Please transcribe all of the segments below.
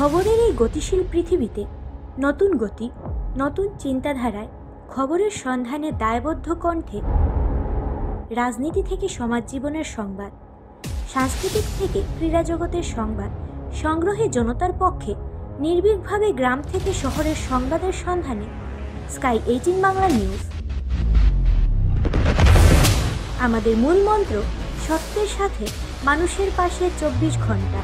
খবরের এই গতিশীল পৃথিবীতে নতুন গতি, নতুন চিন্তাধারায় খবরের সন্ধানে দায়বদ্ধ কণ্ঠে রাজনীতি থেকে সমাজ জীবনের সংবাদ, সাংস্কৃতিক থেকে ক্রীড়া জগতের সংবাদ সংগ্রহে জনতার পক্ষে নির্ভীকভাবে গ্রাম থেকে শহরের সংবাদের সন্ধানে স্কাই 18 বাংলা নিউজ। আমাদের মূল মন্ত্র সত্যের সাথে মানুষের পাশে 24 ঘন্টা।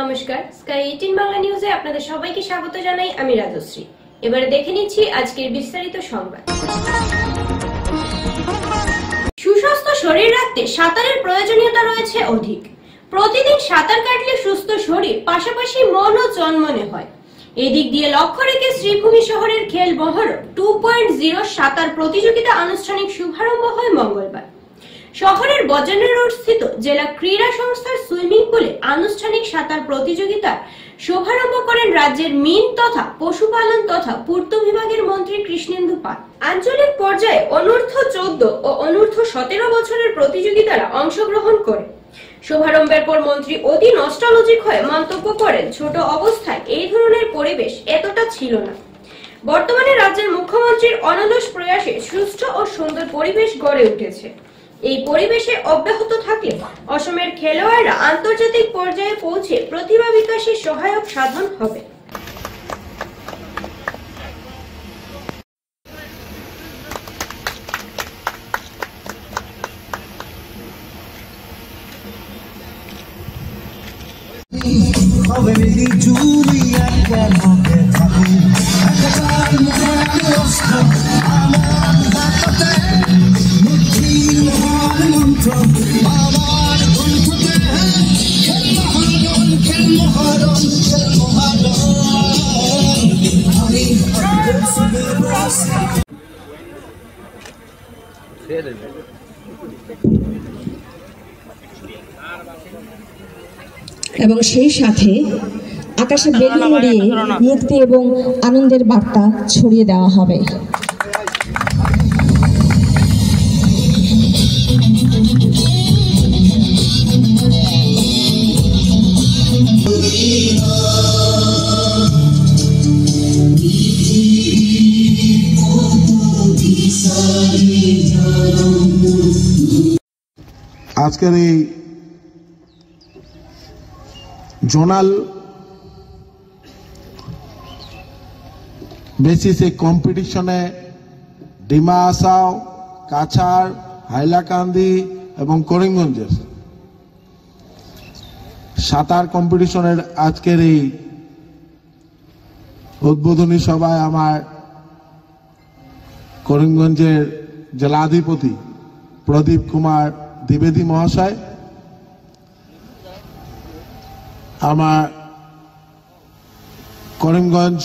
নমস্কার, স্কাই 18 বাংলা নিউজে আপনাদের সবাইকে স্বাগত জানাই। আমি রাজশ্রী। এবারে দেখে নিচ্ছি আজকের বিস্তারিত সংবাদ। সুস্বাস্থ্য শরীর রাখতে সাঁতারের প্রয়োজনীয়তা রয়েছে অধিক। প্রতিদিন সাঁতার কাটলে সুস্থ শরীর পাশাপাশি মন ও চনমনে হয়। এদিক দিয়ে লক্ষ্য রেখে শ্রীভূমি শহরের খেল মহরণ 2.0 সাঁতার প্রতিযোগিতা আনুষ্ঠানিক শুভারম্ভ হয় মঙ্গলবার। শহরের বজেন্দ্র রোড স্থিত জেলা ক্রীড়া সংস্থার সুইমিং পুলে আনুষ্ঠানিক সাঁতার প্রতিযোগিতার শুভারম্ভ করেন রাজ্যের মিন তথা পশুপালন তথা পূর্ত বিভাগের মন্ত্রী কৃষ্ণেন্দু পাল। আঞ্চলিক পর্যায়ে অনূর্ধ্ব 14 ও অনূর্ধ্ব 17 বছরের প্রতিযোগিতারা অংশগ্রহণ করে। শুভারম্ভের পর মন্ত্রী অতি নস্টালজিক হয়ে মন্তব্য করেন, ছোট অবস্থায় এই ধরনের পরিবেশ এতটা ছিল না। বর্তমানে রাজ্যের মুখ্যমন্ত্রীর অনলস প্রয়াসে সুষ্ঠু ও সুন্দর পরিবেশ গড়ে উঠেছে। এই পরিবেশে অব্যাহত থাকলে অসমের খেলোয়াড়রা আন্তর্জাতিক পর্যায়ে পৌঁছে প্রতিভা বিকাশে সহায়ক সাধন হবে। এবং সেই সাথে আকাশে বেলুন উড়িয়ে মুক্তি এবং আনন্দের বার্তা ছড়িয়ে দেওয়া হবে। আজকের এই জোনাল বেসিসে কম্পিটিশনে ডিমা আসাও, কাছাড়, হাইলাকান্দি এবং করিমগঞ্জের সাঁতার কম্পিটিশনের আজকের এই উদ্বোধনী সভায় আমার করিমগঞ্জের জেলাধিপতি প্রদীপ কুমার দ্বিবেদী মহাশয়, আমার করিমগঞ্জ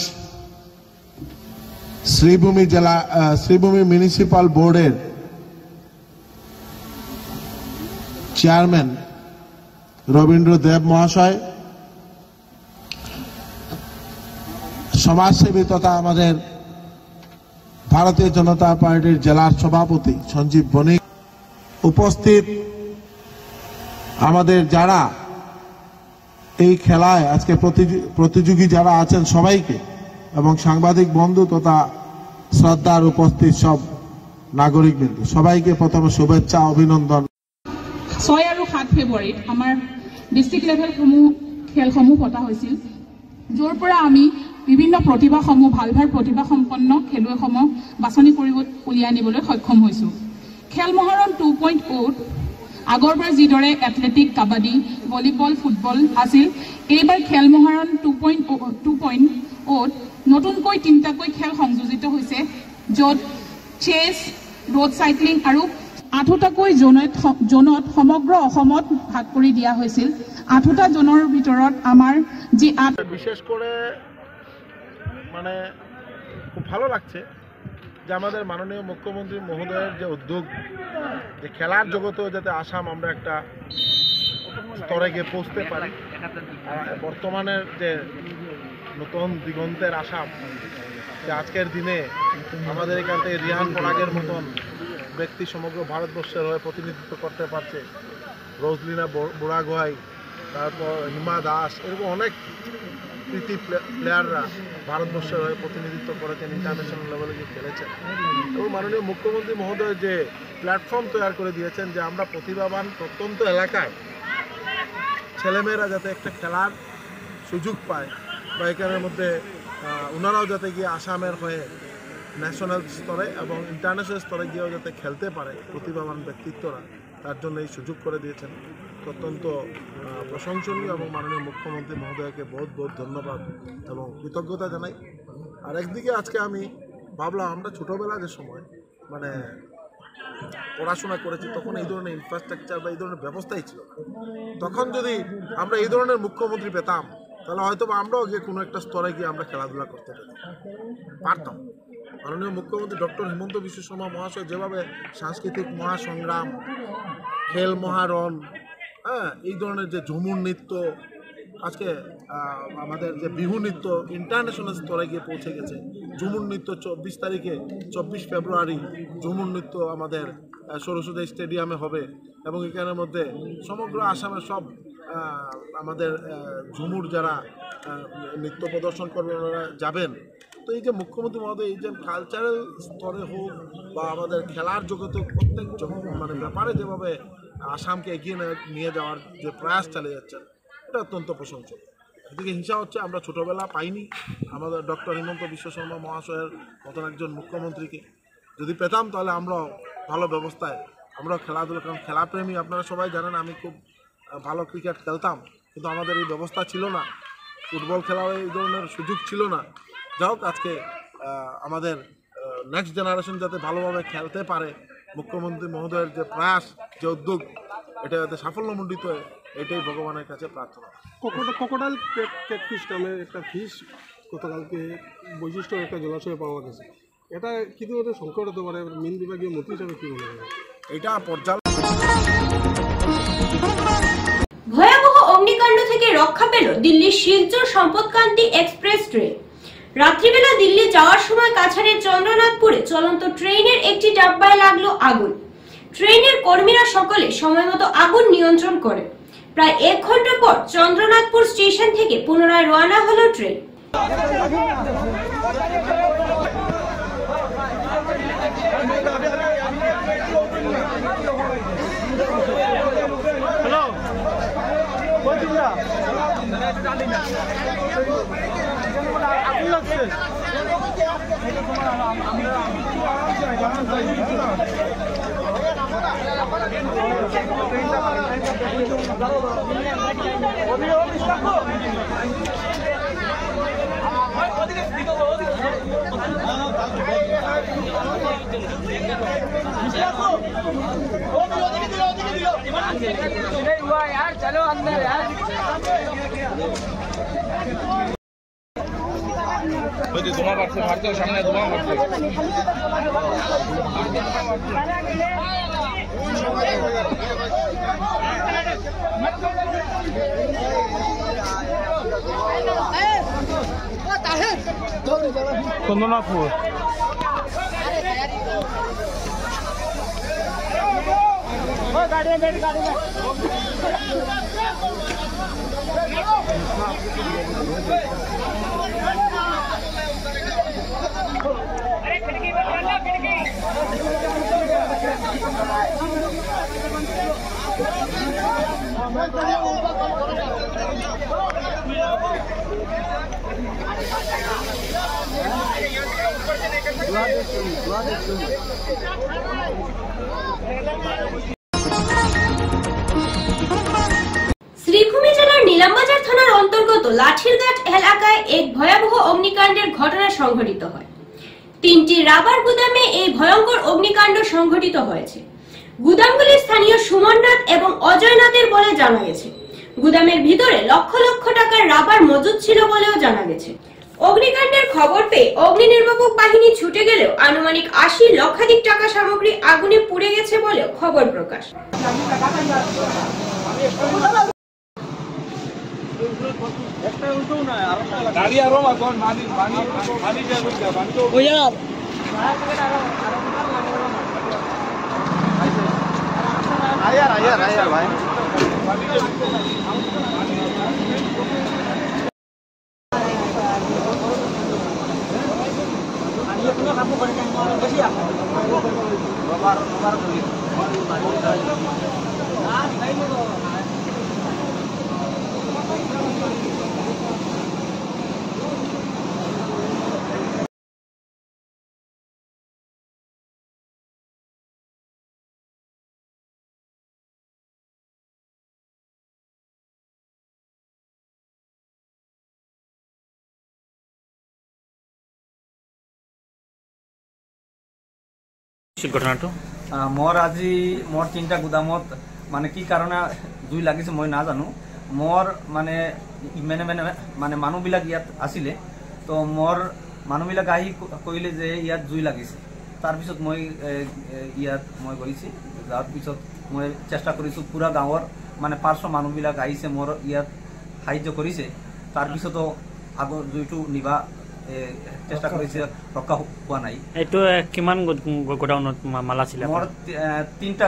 শ্রীভূমি মিউনিসিপাল বোর্ডের চেয়ারম্যান রবীন্দ্র দেব মহাশয়, সমাজসেবী তথা আমাদের ভারতীয় জনতা পার্টির জেলার সভাপতি সঞ্জীব বণিক, উপস্থিত আমাদের যারা এই খেলায় আজকে প্রতিযোগী যারা আছেন সবাইকে এবং সাংবাদিক বন্ধু তথা শ্রদ্ধার উপস্থিত সব নাগরিকবৃন্দ সবাইকে প্রথমে শুভেচ্ছা অভিনন্দন। 6 আৰু 7 ফেব্ৰুৱাৰীত আমাৰ ডিষ্ট্ৰিক্ট লেভেল খেলসমূহ পতা হৈছিল, য'ৰ পৰা আমি বিভিন্ন প্ৰতিভাসমূহ ভাল প্ৰতিভা সম্পন্ন খেলুৱৈসমূহ বাছনি কৰি উলিয়াই আনিবলৈ সক্ষম হৈছোঁ। খেল মহৰণ 2.0 আগৰবাৰ যিদৰে এথলেটিক, কাবাডী, ভলীবল, ফুটবল আছিল, এইবাৰ খেল মহৰণ 2.0 নতুনকৈ 3টাকৈ খেল সংযোজিত হৈছে, য'ত চেছ, ৰোড চাইক্লিং আৰু 8টাকৈ জোনত সমগ্ৰ অসমত ভাগ কৰি দিয়া হৈছিল। 8টা জোনৰ ভিতৰত আমাৰ যি বিশেষ করে মানে খুব ভালো লাগছে যে আমাদের মাননীয় মুখ্যমন্ত্রী মহোদয়ের যে উদ্যোগ, যে খেলার জগতেও যাতে আসাম আমরা একটা স্তরে গিয়ে পৌঁছতে পারি। বর্তমানের যে নতুন দিগন্তের আসাম, যে আজকের দিনে আমাদের এখান থেকে রিহান পরাগের মতন ব্যক্তি সমগ্র ভারতবর্ষের হয়ে প্রতিনিধিত্ব করতে পারছে, রোজলিনা বুড়াগোহাই, তারপর হিমা দাস, এরকম অনেক কৃতি প্লেয়াররা ভারতবর্ষের হয়ে প্রতিনিধিত্ব করেছেন, ইন্টারন্যাশনাল লেভেলে গিয়ে খেলেছেন। এবং মাননীয় মুখ্যমন্ত্রী মহোদয় যে প্ল্যাটফর্ম তৈরি করে দিয়েছেন, যে আমরা প্রতিভাবান প্রত্যন্ত এলাকায় ছেলেমেয়েরা যাতে একটা খেলার সুযোগ পায়, বা এখানের মধ্যে ওনারাও যাতে গিয়ে আসামের হয়ে ন্যাশনাল স্তরে এবং ইন্টারন্যাশনাল স্তরে গিয়েও যাতে খেলতে পারে প্রতিভাবান ব্যক্তিত্বরা, তার জন্য এই সুযোগ করে দিয়েছেন। অত্যন্ত প্রশংসনীয় এবং মাননীয় মুখ্যমন্ত্রী মহোদয়কে বহুত বহুত ধন্যবাদ এবং কৃতজ্ঞতা জানাই। আর একদিকে আজকে আমি ভাবলাম, আমরা ছোটোবেলা যে সময় মানে পড়াশোনা করেছি, তখন এই ধরনের ইনফ্রাস্ট্রাকচার বা এই ধরনের ব্যবস্থাই ছিল। তখন যদি আমরা এই ধরনের মুখ্যমন্ত্রী পেতাম, তাহলে হয়তো আমরাও গিয়ে কোনো একটা স্তরে গিয়ে আমরা খেলাধুলা করতে পারতাম। মাননীয় মুখ্যমন্ত্রী ডক্টর হিমন্ত বিশ্ব শর্মা মহাশয় যেভাবে সাংস্কৃতিক মহাসংগ্রাম, খেল মহারণ, এই ধরনের যে ঝুমুর নৃত্য, আজকে আমাদের যে বিহু নৃত্য ইন্টারন্যাশনাল স্তরে গিয়ে পৌঁছে গেছে। ঝুমুর নৃত্য 24 তারিখে 24 ফেব্রুয়ারি ঝুমুর নৃত্য আমাদের সরস্বতী স্টেডিয়ামে হবে, এবং এখানের মধ্যে সমগ্র আসামের সব আমাদের ঝুমুর যারা নৃত্য প্রদর্শন করবেন ওনারা যাবেন। তো এই যে মুখ্যমন্ত্রী মহোদয় এই যে কালচারাল স্তরে হোক বা আমাদের খেলার জগতে প্রত্যেক মানে ব্যাপারে যেভাবে আসামকে এগিয়ে নিয়ে যাওয়ার যে প্রয়াস চালিয়ে যাচ্ছেন, এটা অত্যন্ত প্রশংসনীয়। এদিকে হিংসা হচ্ছে আমরা ছোটোবেলা পাইনি আমাদের ডক্টর হিমন্ত বিশ্ব শর্মা মহাশয়ের মতন একজন মুখ্যমন্ত্রীকে। যদি পেতাম তাহলে আমরাও ভালো ব্যবস্থায় আমরাও খেলাধুলা, কারণ খেলাপ্রেমী আপনারা সবাই জানেন, আমি খুব ভালো ক্রিকেট খেলতাম, কিন্তু আমাদের এই ব্যবস্থা ছিল না, ফুটবল খেলার এই ধরনের সুযোগ ছিল না। যাই হোক, আজকে আমাদের নেক্সট জেনারেশন যাতে ভালোভাবে খেলতে পারে, মুখ্যমন্ত্রী মহোদয়ের যে প্রয়াস, যে উদ্যোগ, এটা যাতে সাফল্যমণ্ডিত হয়, এটাই ভগবানের কাছে প্রার্থনা। ক্রোকোডাইল ক্যাটফিশ নামে একটা ফিশ গতকালকে বৈশিষ্ট্য একটা জলাশয়ে পাওয়া গেছে। এটা কি ধরনের সংকট হতে পারে? মিন বিভাগীয় মন্ত্রী হিসাবে কি মনে হয়? এটা পর্যালোচনা। ভয়াবহ অগ্নিকাণ্ড থেকে রক্ষা পেল দিল্লির শিলচর সম্পদকান্তি এক্সপ্রেস ট্রেন। রাত্রিবেলা দিল্লি যাওয়ার সময় কাছাড়ের চন্দ্রনাথপুরে চলন্ত ট্রেনের একটি ডাব্বায় লাগলো আগুন। ট্রেনের কর্মীরা সকলে সময়মতো আগুন নিয়ন্ত্রণ করে। প্রায় 1 ঘন্টা পর চন্দ্রনাথপুর স্টেশন থেকে পুনরায় রওনা হলো ট্রেন। यार चलो अंदर यार। धुआं करते मारते हो सामने धुआं करते चंद्रनाथपुर गाड़ी में बैठ गाड़ी में अरे खिड़की में डालना खिड़की শ্রীভূমি জেলার নীলামবাজার থানার অন্তর্গত লাঠিরঘাট এলাকায় এক ভয়াবহ অগ্নিকাণ্ডের ঘটনা সংঘটিত হয়। 3টি রাবার গুদামে এই ভয়ঙ্কর অগ্নিকাণ্ড সংঘটিত হয়েছে। গুদামগুলি স্থানীয় সুমননাথ এবং অজয়নাথের বলে জানা গেছে। গুদামের ভিতরে লক্ষ লক্ষ টাকার রাবার মজুদ ছিল বলেও জানা গেছে। অগ্নিকাণ্ডের খবর পেয়ে অগ্নি নির্বাপক বাহিনী ছুটে গেলেও আনুমানিক 80 লক্ষাধিক টাকা সামগ্রী আগুনে পুড়ে গেছে বলেও খবর প্রকাশ। ঘটনাটো মোৰ আজি মোৰ 3টা গুদামত মানে কি কাৰণে জুই লাগিছে মই নাজানো। মোৰ মানে মানে মানুহবিলাক ইয়াত আছিলে, তো মোৰ মানুহবিলাক আহি কৈলে যে ইয়াত জুই লাগিছে। তাৰপিছত মই ইয়াত মই গৈছোঁ, যাৰ পিছত মই চেষ্টা কৰিছোঁ পুৰা গাঁৱৰ মানে 500 মানুহবিলাক আহিছে মোৰ ইয়াত সাহায্য কৰিছে। তাৰপিছতো আগৰ জুইটো নিভা চেষ্টা কৰিছে, ৰক্ষা হোৱা নাই। এইটো কিমান গোডাউনত মাল আছিলে? মোৰ 3টা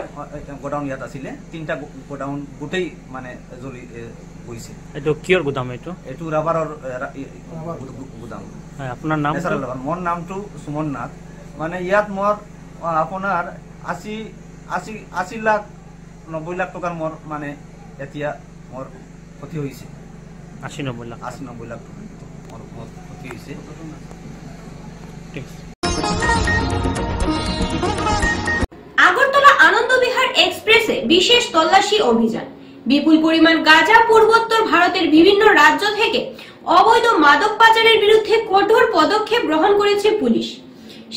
গোডাউন ইয়াত আছিলে, 3টা গোডাউন গোটেই মানে জ্বলি গৈছে। এইটো কিহৰ গোদাম? এইটো ৰাবাৰৰ গোদাম। আপোনাৰ নাম? মোৰ নামটো সুমন নাথ। মানে ইয়াত মোৰ আপোনাৰ 80 লাখ 90 লাখ টকাৰ মোৰ মানে এতিয়া মোৰ ক্ষতি হৈছে। 80-90 লাখ মোৰ ক্ষতি হৈছে। আগরতলা আনন্দ বিহার এক্সপ্রেসে বিশেষ তল্লাশি অভিযান। বিপুল পরিমাণ গাঁজা পূর্বোত্তর ভারতের বিভিন্ন রাজ্য থেকে অবৈধ মাদক পাচারের বিরুদ্ধে কঠোর পদক্ষেপ গ্রহণ করেছে পুলিশ।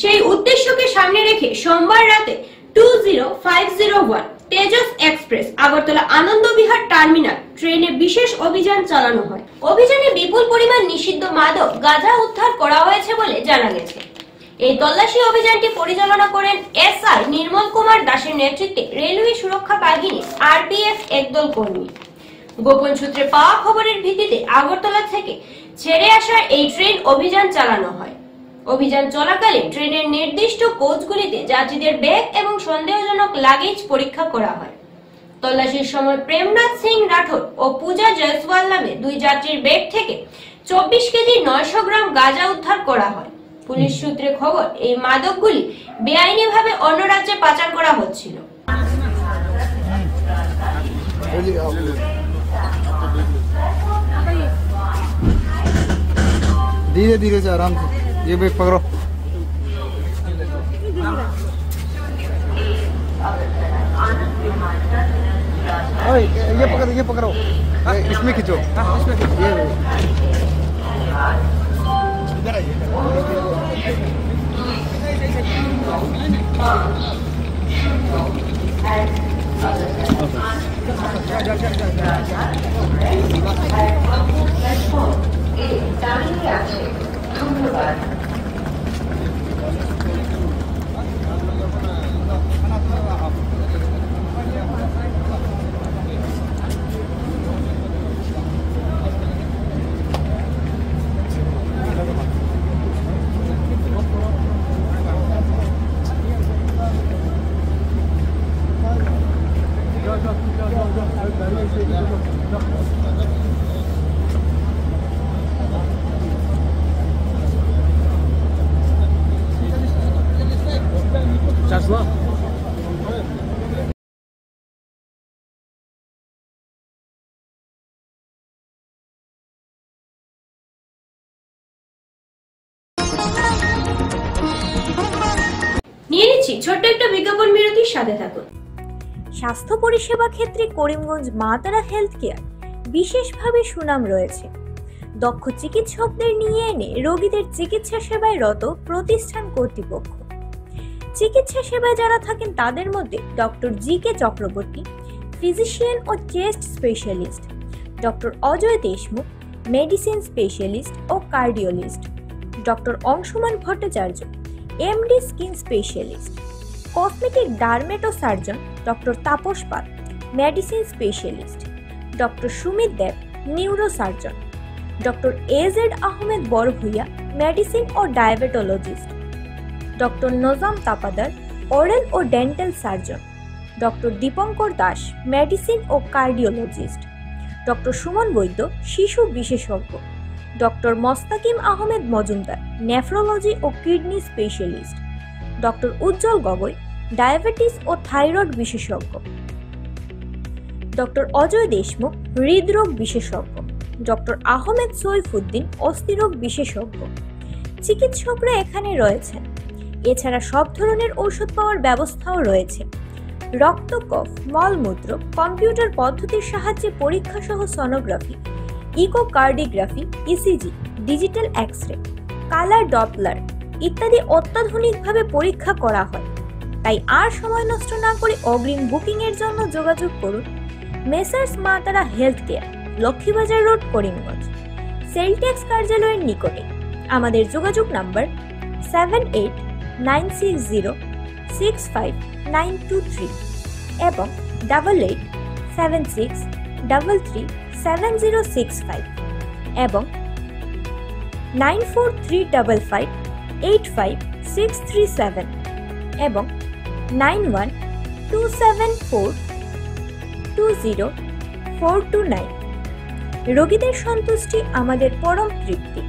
সেই উদ্দেশ্যকে সামনে রেখে সোমবার রাতে 20501 তেজস এক্সপ্রেস আগরতলা আনন্দ বিহার টার্মিনাল ট্রেনে বিশেষ অভিযান চালানো হয়। অভিযানে বিপুল পরিমাণ নিষিদ্ধ মাদক গাঁজা উদ্ধার করা হয়েছে বলে জানা গেছে। এই তল্লাশি অভিযানটি পরিচালনা করেন এসআই নির্মল কুমার দাসের নেতৃত্বে রেলওয়ে সুরক্ষা বাহিনী আরপিএফ একদল কর্মী। গোপন সূত্রে পাওয়া খবরের ভিত্তিতে আগরতলা থেকে ছেড়ে আসা এই ট্রেন অভিযান চালানো হয়। অভিযান চলাকালীন ট্রেনের নির্দিষ্ট কোচগুলিতে যাত্রীদের ব্যাগ এবং সন্দেহজনক লাগেজ পরীক্ষা করা হয়। তল্লাশির সময় প্রেমনাথ সিং রাঠোর ও পূজা জয়সওয়াল নামে 2 যাত্রীর ব্যাগ থেকে 24 কেজি 900 গ্রাম গাঁজা উদ্ধার করা হয়। পুলিশ সূত্রে খবর, এই মাদকগুলি বেআইনিভাবে অন্য রাজ্যে পাচার করা হচ্ছিল। धीरे धीरे से आराम से, ये बैग पकड़ो। ये पकड़ो, इसमें खींचो। ये इधर आइए। নিয়ে নিচ্ছি ছোট্ট একটা বিজ্ঞাপন বিরতির সাথে থাকুন। স্বাস্থ্য পরিষেবা ক্ষেত্রে করিমগঞ্জ মা তারা হেলথ কেয়ার বিশেষভাবে সুনাম রয়েছে। দক্ষ চিকিৎসকদের নিয়ে এনে রোগীদের চিকিৎসা সেবায় রত প্রতিষ্ঠান কর্তৃপক্ষ। চিকিৎসা সেবায় যারা থাকেন তাদের মধ্যে ডক্টর জি.কে. চক্রবর্তী, ফিজিশিয়ান ও chest specialist, doctor Ajay Deshmukh, medicine specialist ও cardiologist, doctor Anshuman Bhattacharya, MD skin specialist, cosmetic dermato surgeon doctor Tapas Pal, medicine specialist, doctor Sumit Deb, neuro surgeon, doctor AZ Ahmed Barbhuiya, medicine ও diabetologist, doctor Nazam Tapadar, oral ও dental surgeon, doctor Dipankar Das, medicine ও cardiologist, doctor Suman Baidya, শিশু বিশেষজ্ঞ, doctor Mostakim Ahmed Majumder, nephrology ও kidney specialist, doctor উজ্জ্বল Gogoi, diabetes ও thyroid বিশেষজ্ঞ, doctor Ajay Deshmukh, হৃদরোগ বিশেষজ্ঞ, doctor Ahmed Saifuddin, অস্থিরোগ বিশেষজ্ঞ। চিকিৎসকরা এখানে রয়েছেন। এছাড়া সব ধরনের ঔষধ পাওয়ার ব্যবস্থাও রয়েছে। রক্ত, কফ, মলমূত্র, কম্পিউটার পদ্ধতির সাহায্যে পরীক্ষা সহ sonography, echocardiography, ECG, digital X-ray, colour Doppler ইত্যাদি অত্যাধুনিকভাবে পরীক্ষা করা হয়। তাই আর সময় নষ্ট না করে অগ্রিম বুকিং এর জন্য যোগাযোগ করুন মেসার্স মা তারা health care, Laxmibazar road, Karimganj, sell tax কার্যালয়ের নিকটে। আমাদের যোগাযোগ নাম্বার 7896065923 এবং 8876337065 এবং 9435585637 এবং 9127420429। রোগীদের সন্তুষ্টি আমাদের পরম তৃপ্তি।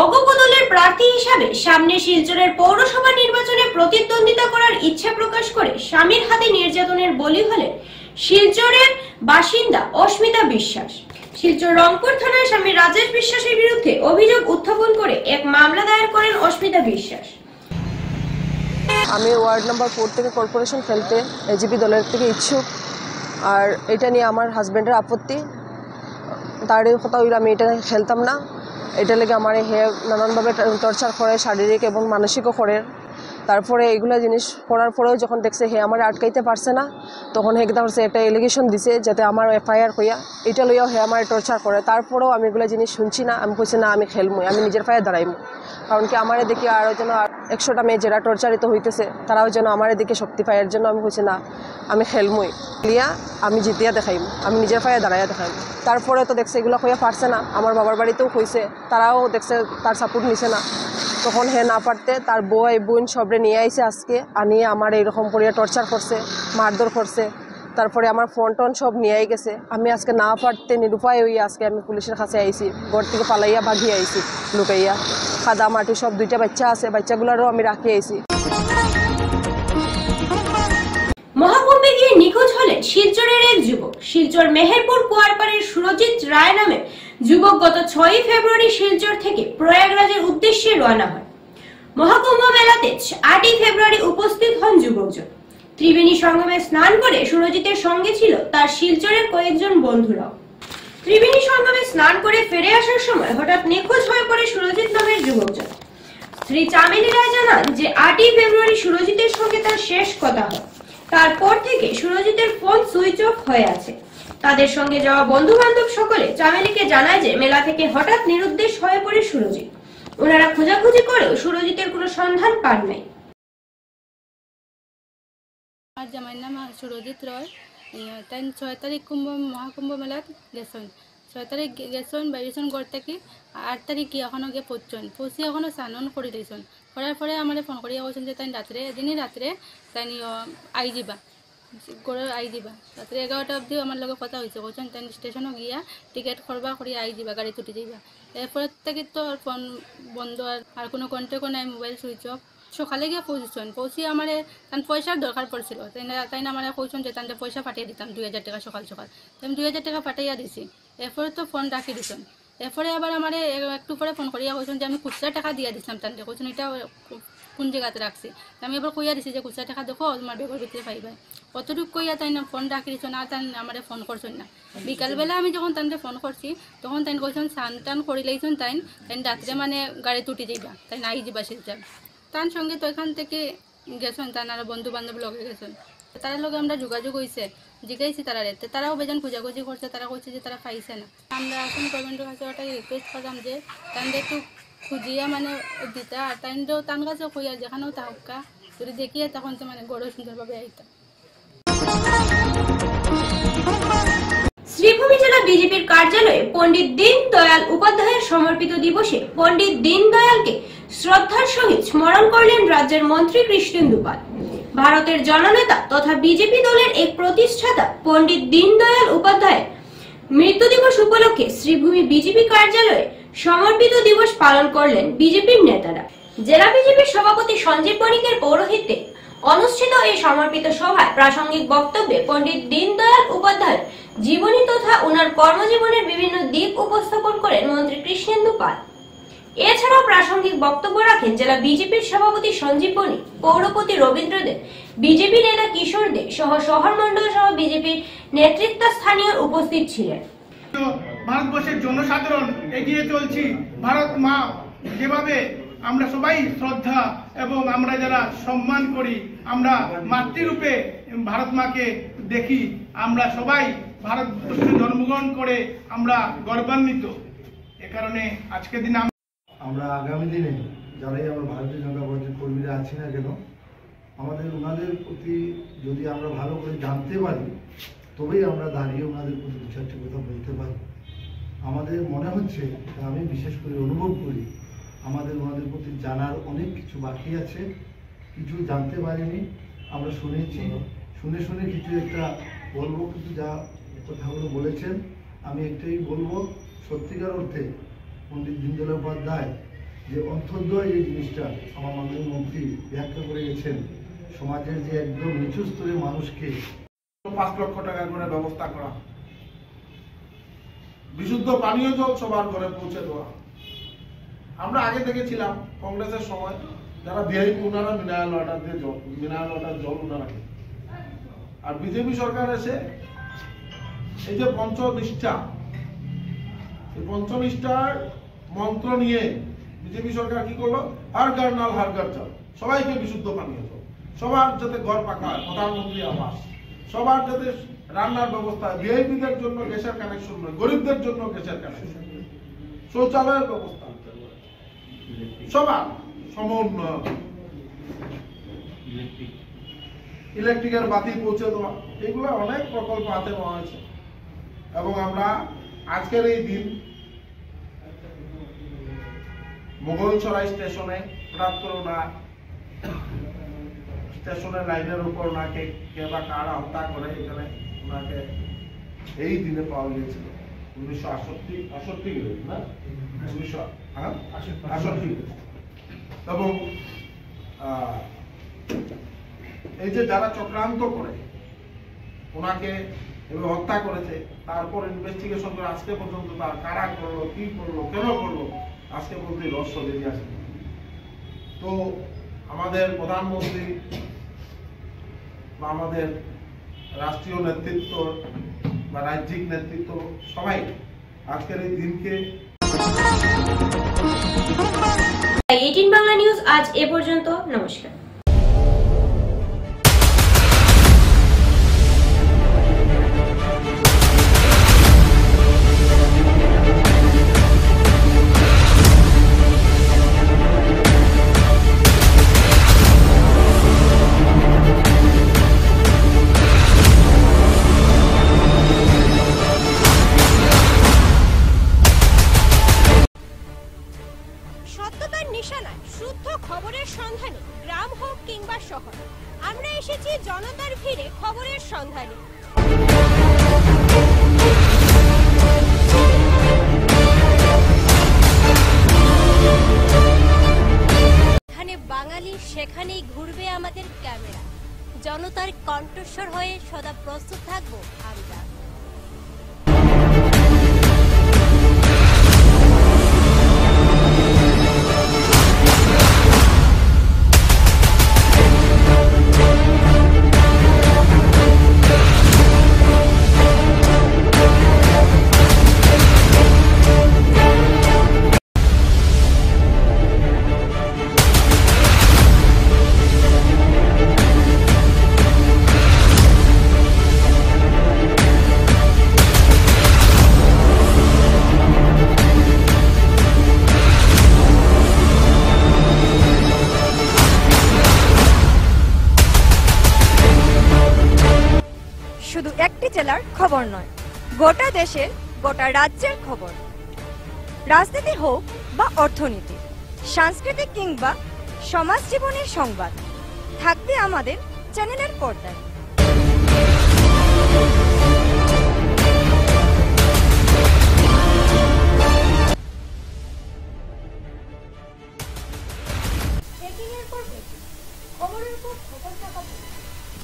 অজ্ঞ দলের প্রার্থী হিসাবে সামনে শিলচরের পৌরসভা নির্বাচনে প্রতিদ্বন্দ্বিতা করার ইচ্ছা প্রকাশ করে স্বামীর হাতে নির্যাতনের বলি হলেন শিলচরের বাসিন্দা অস্মিতা বিশ্বাস। শিলচর রংপুর থানায় স্বামী রাজেশ বিশ্বাসের বিরুদ্ধে অভিযোগ উত্থাপন করে এক মামলা দায়ের করেন অস্মিতা বিশ্বাস। আমি ওয়ার্ড নাম্বার 4 থেকে কর্পোরেশন খেলতে এজিপি দলের থেকে ইচ্ছুক। আর এটা নিয়ে আমার হাজব্যান্ডের আপত্তি, তার কথা হইল আমি এটা খেলতাম না। এটা লেগে আমার হে নানানভাবে টর্চার করে, শারীরিক এবং মানসিকও করে। তারপরে এইগুলো জিনিস করার পরেও যখন দেখছে হে আমার আটকাইতে পারছে না, তখন হে কিতা করছে, একটা এলিগেশন দিছে যাতে আমার এফআইআর হইয়া এটা লইয়াও হে আমার টর্চার করে। তারপরেও আমি এগুলো জিনিস শুনছি না। আমি কইছি না, আমি খেলমই, আমি নিজের পায়ে দাঁড়াইমু। কারণ কি আমারে দেখি আরও যেন 100টা মেয়ে যারা টর্চারিত হইতেছে তারাও যেন আমারে দিকে শক্তি পায়। এর জন্য আমি কইছি না, আমি খেলমই, লিয়া আমি জিতিয়া দেখাইম, আমি নিজের পায়ে দাঁড়াইয়া দেখাইম। তারপরে তো দেখছে এগুলো হইয়া পারছে না। আমার বাবার বাড়িতেও হয়েছে, তারাও দেখছে তার সাপোর্ট নিছে না। তখন হে না পারতে তার বই বোন সবরে নিয়ে আইছে, আজকে আনিয়ে আমার এইরকম করিয়া টর্চার করছে, মারধর করছে। তারপরে আমার ফোন টোন সব নিয়ে গেছে। আমি আজকে না পারতে নিরুপায় হইয়া আজকে আমি পুলিশের কাছে আইছি, ঘর থেকে পালাইয়া ভাগিয়ে আইছি, লুকাইয়া। খাদা মাটি সব 2টা বাচ্চা আছে, বাচ্চাগুলোরও আমি রাখি আইছি। মহাকুম্ভে গিয়ে নিখোঁজ হলেন শিলচরের এক যুবক। শিলচর মেহেরপুর কুয়ারপাড়ের সুরজিৎ রায় নামে যুবক গত 6 ফেব্রুয়ারি শিলচর থেকে প্রয়াগরাজের উদ্দেশ্যে রওনা হয়। মহাকুম্ভ মেলাতে 8 ফেব্রুয়ারি উপস্থিত হন যুবকজন। ত্রিবেণী সঙ্গমে স্নান করে সুরজিতের সঙ্গে ছিল তার শিলচরের কয়েকজন বন্ধুরাও। ত্রিবেণী সঙ্গমে স্নান করে ফিরে আসার সময় হঠাৎ নিখোঁজ হয়ে পড়ে সুরজিৎ নামের যুবকজন। শ্রী চামেলি রায় জানান যে 8 ফেব্রুয়ারি সুরজিতের সঙ্গে তার শেষ কথা হয়। তারপর থেকে সুরজিতের ফোন সুইচ অফ হয়ে আছে। তাদের সঙ্গে যাওয়া বন্ধু বান্ধব সকলে চামেলিকে জানায় যে মেলা থেকে হঠাৎ নিরুদ্দেশ হয়ে পড়ে সুরজিৎ। ওনারা খোঁজাখুঁজি করেও সুরজিতের কোনো সন্ধান পান নাই। আমার জামাইর নাম সুরজিৎ রয়। তাই 6 তারিখ মহাকুম্ভ মেলাত গেছেন। 6 তারিখ গেছেন, বাইরেছেন ঘর থেকে। 8 তারিখ এখনো গিয়ে পৌঁছি এখনো স্নান করে দিয়েছেন। করার পরে আমার ফোন করিয়া বলছেন যে তাই রাত্রে এদিনই রাত্রে তাই আই যাবা, ঘরের আই যাবা। রাত্রে 11টা অবধি আমার লগে কথা হয়েছে। বলছেন তাই স্টেশনও গিয়া টিকিট করবা করিয়া আই যাবা, গাড়ি তুটি যাইবা। এরপরে থেকে তো ফোন বন্ধ, আর কোনো কন্ট্যাক্টও নাই, মোবাইল সুইচ অফ। সকালে গিয়ে পৌঁছি আমার তার পয়সার দরকার পড়ছিল। তাই না আমার কইছেন যে তাদের পয়সা পাঠিয়ে দিতাম 2000 টাকা সকাল সকাল। আমি 2000 টাকা পাঠাইয়া দিছি। এরপরে তো ফোন রাখি দিছেন। এরপরে আবার আমার একটু পরে ফোন করিয়া কইছেন যে আমি খুচরা টাকা দিয়ে দিছিলাম তাদের। কইছেন এটা কোন জায়গাতে রাখছি আমি এবার কইয়া দিছি যে কুচা টাকা দেখো তোমার ব্যাগের ভিতরে পাইবা কতটুকু কইয়া তাই না ফোন রাখি দিছ না তাই আমার ফোন করছেন না বিকালবেলা আমি যখন তাইনকে ফোন করছি তখন তাই কইছেন স্নান টান করে লাইছেন তাই রাত্রে মানে গাড়ি তুটি যাইবা তাই নাই যাবা শিলচর তার সঙ্গে তো এখান থেকে গেছেন তার আর বন্ধু বান্ধব লগে গেছেন তার লগে আমরা যোগাযোগ হয়েছে জিজ্ঞাসি তারা রেতে তারাও বেজান খোঁজাখুঁজি করছে তারা কইছে যে তারা পাইছে না আমরা এখন গভর্নমেন্টের কাছে ওটা রিকোয়েস্ট করলাম যে তাদের একটু খুঁজিয়া মানে দিতা আর তাইনও তার কাছে কইয়া যেখানেও তাহকা যদি দেখিয়ে তখন তো মানে গড় সুন্দরভাবে আইতা। শ্রীভূমি জেলা বিজেপির কার্যালয়ে পণ্ডিত দীনদয়াল উপাধ্যায়ের সমর্পিত দিবসে পণ্ডিত দীনদয়ালকে শ্রদ্ধার সহিত স্মরণ করলেন রাজ্যের মন্ত্রী কৃষ্ণেন্দু পাল। ভারতের জননেতা তথা বিজেপি দলের এক প্রতিষ্ঠাতা পণ্ডিত দীনদয়াল উপাধ্যায়ের মৃত্যু দিবস উপলক্ষে শ্রীভূমি বিজেপি কার্যালয়ে সমর্পিত দিবস পালন করলেন বিজেপির নেতারা। জেলা বিজেপির সভাপতি সঞ্জীব বণিকের পৌরোহিত্যে অনুষ্ঠিত এই সমর্পিত সভায় প্রাসঙ্গিক বক্তব্যে পণ্ডিত দীনদয়াল উপাধ্যায়ের জীবনী তথা ওনার কর্মজীবনের বিভিন্ন দিক উপস্থাপন করেন মন্ত্রী কৃষ্ণেন্দু পাল। এছাড়াও প্রাসঙ্গিক বক্তব্য রাখেন জেলা বিজেপির সভাপতি সঞ্জীব বণিক, পৌরপতি রবীন্দ্র দে, বিজেপি নেতা কিশোর দে সহ শহর মন্ডল সহ বিজেপির নেতৃত্ব স্থানীয় উপস্থিত ছিলেন। ভারতবর্ষের জনসাধারণ এগিয়ে চলছি, ভারত মা যেভাবে আমরা সবাই শ্রদ্ধা এবং আমরা যারা সম্মান করি, আমরা মাতৃরূপে ভারত মাকে দেখি, আমরা সবাই ভারতবর্ষে জন্মগ্রহণ করে আমরা গর্বান্বিত। এ কারণে আজকের দিন আমরা আগামী দিনে যারাই আমরা ভারতীয় জনতা পার্টির কর্মীরা আছি না কেন, আমাদের ওনাদের প্রতি যদি আমরা ভালো করে জানতে পারি তবেই আমরা দাঁড়িয়ে ওনাদের প্রতি দু চারটি কথা বলতে পারি। আমাদের মনে হচ্ছে, আমি বিশেষ করে অনুভব করি, আমাদের ওনাদের প্রতি জানার অনেক কিছু বাকি আছে, কিছু জানতে পারিনি। আমরা শুনেছি, শুনে কিছু একটা বলবো, কিন্তু যা কথাগুলো বলেছেন আমি একটাই বলবো, সত্যিকার অর্থে পণ্ডিত দীনদয়াল উপাধ্যায় যে অন্তর্দয় এই জিনিসটা আমার মাননীয় মন্ত্রী ব্যাখ্যা করে গেছেন, সমাজের যে একদম নিচু স্তরের মানুষকে 5 লক্ষ টাকা করে ব্যবস্থা করা, বিশুদ্ধ পানীয় জল সবার ঘরে পৌঁছে দেওয়া। আমরা আগে দেখেছিলাম কংগ্রেসের সময় যারা ভিআইপি ওনারা মিনারেল ওয়াটার দিয়ে জল ওনারা, আর বিজেপি সরকার এসে এই যে পঞ্চনিষ্ঠা, এই পঞ্চনিষ্ঠার মন্ত্র নিয়ে বিজেপি সরকার কি করলো, হার ঘর নাল হার ঘর জল, সবাইকে বিশুদ্ধ পানীয় জল, সবার যাতে ঘর পাকা হয়, প্রধানমন্ত্রী আবাস, সবার যাতে রান্নার ব্যবস্থা, ভিআইপিদের জন্য গ্যাসের কানেকশন নয়, গরিবদের জন্য গ্যাসের কানেকশন, শৌচালয়ের ব্যবস্থা, সবার সম উন্নয়ন, ইলেকট্রিকের বাতি পৌঁছে দেওয়া, এগুলো অনেক প্রকল্প হাতে নেওয়া হয়েছে। এবং আমরা আজকের এই দিন মোগলসরাই স্টেশনে হঠাৎ করে ওনার স্টেশনের লাইনের উপর ওনাকে কে বা কারা হত্যা করে, এখানে ওনাকে এই দিনে পাওয়া গিয়েছিল 1968 না 1968। এবং এই যে যারা চক্রান্ত করে ওনাকে এভাবে হত্যা করেছে, তারপর ইনভেস্টিগেশন করে আজকে পর্যন্ত তার কারা করলো, কি করলো, কেন করলো, আজকে পর্যন্ত রহস্য বেরিয়ে আসে। তো আমাদের প্রধানমন্ত্রী বা আমাদের রাষ্ট্রীয় নেতৃত্ব বা রাজ্যিক নেতৃত্ব সবাই আজকের এই দিনকে। 18 বাংলা নিউজ আজ এ পর্যন্ত। নমস্কার। সত্যতার নিশানায় শুদ্ধ খবরের সন্ধানে গ্রাম হোক কিংবা শহর, আমরা এসেছি জনতার ভিড়ে খবরের সন্ধানে। এখানে বাঙালি, সেখানেই ঘুরবে আমাদের ক্যামেরা। জনতার কণ্ঠস্বর হয়ে সদা প্রস্তুত থাকবো আমরা। একটি জেলার খবর নয়, গোটা দেশের গোটা রাজ্যের খবর। রাজনীতি হোক বা অর্থনীতি, সাংস্কৃতিক কিংবা সমাজ জীবনের সংবাদ থাকবে আমাদের চ্যানেলের পর্দায়। খবরের পর খবর থাকা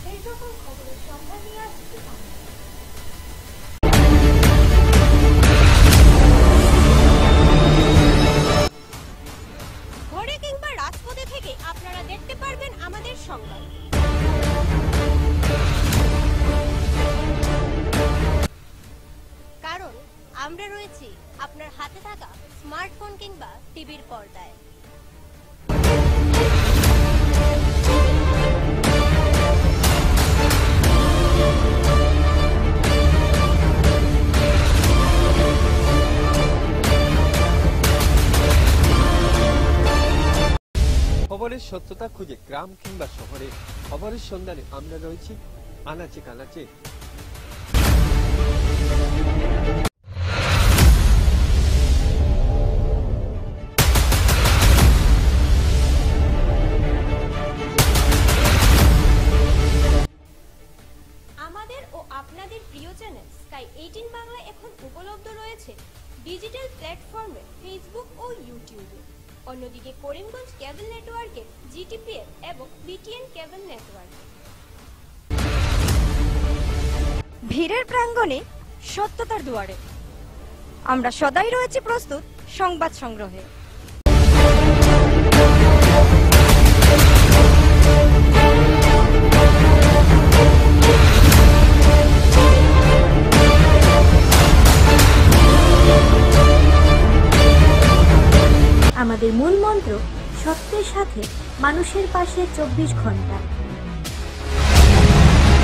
সেই সকল খবরের সন্ধান নিয়ে আসছে ঘরে কিংবা রাজপথে থেকে আপনারা দেখতে পারবেন আমাদের সংবাদ। কারণ আমরা রয়েছি আপনার হাতে থাকা স্মার্টফোন কিংবা টিভির পর্দায়। খবরের সত্যতা খুঁজে গ্রাম কিংবা শহরে খবরের সন্ধানে আমরা রয়েছি আনাচে কানাচে। আমাদের ও আপনাদের প্রিয় চ্যানেল স্কাই 18 বাংলা এখন উপলব্ধ রয়েছে ডিজিটাল প্ল্যাটফর্মে ফেসবুক ও ইউটিউবে। অন্যদিকে করিমগঞ্জ কেবল নেটওয়ার্কে জিটিপিএল এবং বিটিএন কেবল নেটওয়ার্ক। ভিড়ের প্রাঙ্গণে সত্যতার দুয়ারে আমরা সদাই রয়েছি প্রস্তুত সংবাদ সংগ্রহে। আমাদের মূল মন্ত্র সত্যের সাথে মানুষের পাশে 24 ঘন্টা।